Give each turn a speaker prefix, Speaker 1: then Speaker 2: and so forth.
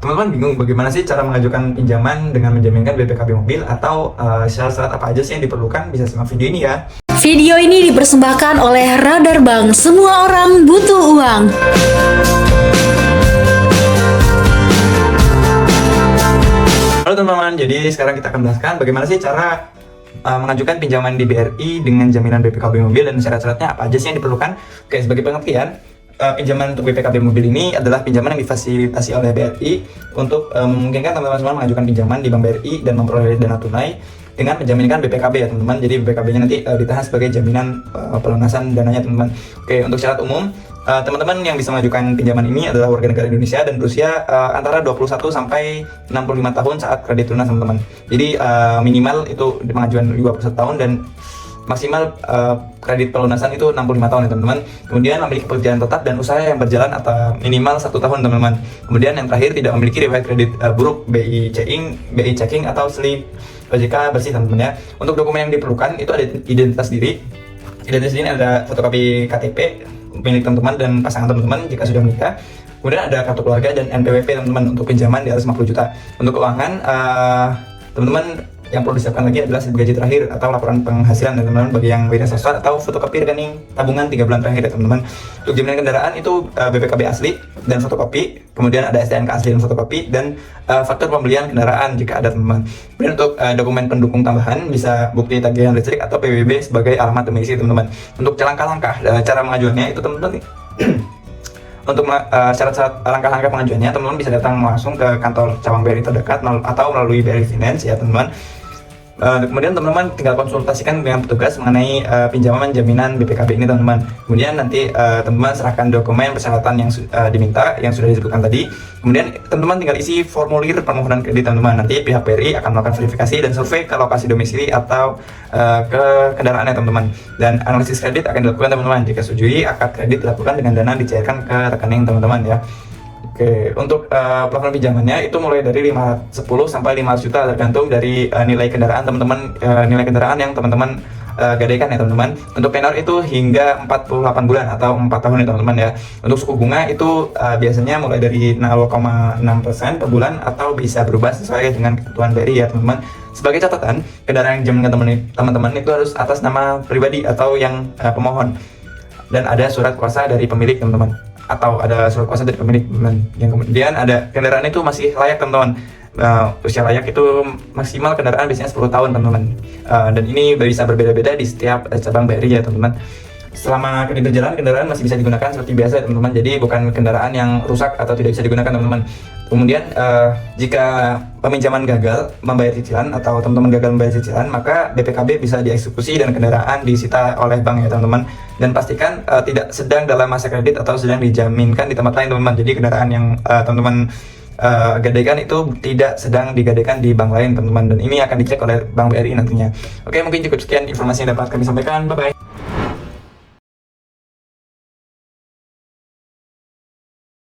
Speaker 1: Teman-teman bingung bagaimana sih cara mengajukan pinjaman dengan menjaminkan BPKB mobil atau syarat-syarat apa aja sih yang diperlukan? Bisa simak video ini ya.
Speaker 2: Video ini dipersembahkan oleh Radar Bank. Semua orang butuh uang.
Speaker 1: Halo teman-teman, jadi sekarang kita akan bahaskan bagaimana sih cara mengajukan pinjaman di BRI dengan jaminan BPKB mobil dan syarat-syaratnya apa aja sih yang diperlukan. Oke, sebagai pengertian, pinjaman untuk BPKB mobil ini adalah pinjaman yang difasilitasi oleh BRI untuk memungkinkan teman-teman semua mengajukan pinjaman di Bank BRI dan memperoleh dana tunai dengan menjaminkan BPKB ya teman-teman. Jadi BPKB-nya nanti ditahan sebagai jaminan pelunasan dananya teman-teman. Oke, untuk syarat umum, teman-teman yang bisa mengajukan pinjaman ini adalah warga negara Indonesia dan berusia antara 21 sampai 65 tahun saat kredit lunas teman-teman. Jadi minimal itu pengajuan 21 tahun dan maksimal kredit pelunasan itu 65 tahun ya teman-teman. Kemudian memiliki pekerjaan tetap dan usaha yang berjalan atau minimal 1 tahun teman-teman. Kemudian yang terakhir tidak memiliki riwayat kredit buruk, BI checking atau slip OJK bersih teman-teman ya. Untuk dokumen yang diperlukan itu ada identitas diri. Identitas diri ada fotokopi KTP milik teman-teman dan pasangan teman-teman jika sudah menikah. Kemudian ada kartu keluarga dan NPWP teman-teman untuk pinjaman di atas 50 juta. Untuk keuangan teman-teman yang perlu disiapkan lagi adalah slip gaji terakhir atau laporan penghasilan teman-teman bagi yang wira swasta atau fotokopi rekening tabungan 3 bulan terakhir ya teman-teman. Untuk jaminan kendaraan itu BPKB asli dan fotokopi, kemudian ada STNK asli dan fotokopi dan faktur pembelian kendaraan jika ada teman-teman. Kemudian untuk dokumen pendukung tambahan bisa bukti tagihan listrik atau PBB sebagai alamat domisi teman-teman. Untuk langkah-langkah cara mengajukannya itu teman-teman untuk syarat-syarat langkah-langkah pengajuannya teman-teman bisa datang langsung ke kantor cabang BRI terdekat atau melalui BRI Finance ya teman-teman. Kemudian teman-teman tinggal konsultasikan dengan petugas mengenai pinjaman jaminan BPKB ini teman-teman. Kemudian nanti teman-teman serahkan dokumen persyaratan yang diminta yang sudah disebutkan tadi. Kemudian teman-teman tinggal isi formulir permohonan kredit teman-teman. Nanti pihak BRI akan melakukan verifikasi dan survei ke lokasi domisili atau ke kendaraannya teman-teman. Dan analisis kredit akan dilakukan teman-teman. Jika setujui, akad kredit dilakukan dengan dana dicairkan ke rekening teman-teman ya. Oke, untuk plafon pinjamannya itu mulai dari 510 sampai 500 juta tergantung dari nilai kendaraan teman-teman, nilai kendaraan yang teman-teman gadaikan ya teman-teman. Untuk tenor itu hingga 48 bulan atau 4 tahun ya teman-teman ya. Untuk suku bunga itu biasanya mulai dari 0,6% per bulan atau bisa berubah sesuai dengan kebutuhan BRI ya teman-teman. Sebagai catatan, kendaraan yang dijaminkan teman-teman itu harus atas nama pribadi atau yang pemohon dan ada surat kuasa dari pemilik teman-teman, atau ada surat kuasa dari pemilik teman. Yang kemudian ada kendaraan itu masih layak teman-teman. Usia layak itu maksimal kendaraan biasanya 10 tahun teman-teman. Dan ini bisa berbeda-beda di setiap cabang BRI ya teman-teman. Selama kredit berjalan, kendaraan masih bisa digunakan seperti biasa teman-teman. Jadi bukan kendaraan yang rusak atau tidak bisa digunakan teman-teman. Kemudian jika peminjaman gagal membayar cicilan atau teman-teman gagal membayar cicilan, maka BPKB bisa dieksekusi dan kendaraan disita oleh bank ya teman-teman. Dan pastikan tidak sedang dalam masa kredit atau sedang dijaminkan di tempat lain teman-teman. Jadi kendaraan yang teman-teman gadaikan itu tidak sedang digadaikan di bank lain teman-teman. Dan ini akan dicek oleh Bank BRI nantinya. Oke, mungkin cukup sekian informasi yang dapat kami sampaikan. Bye-bye.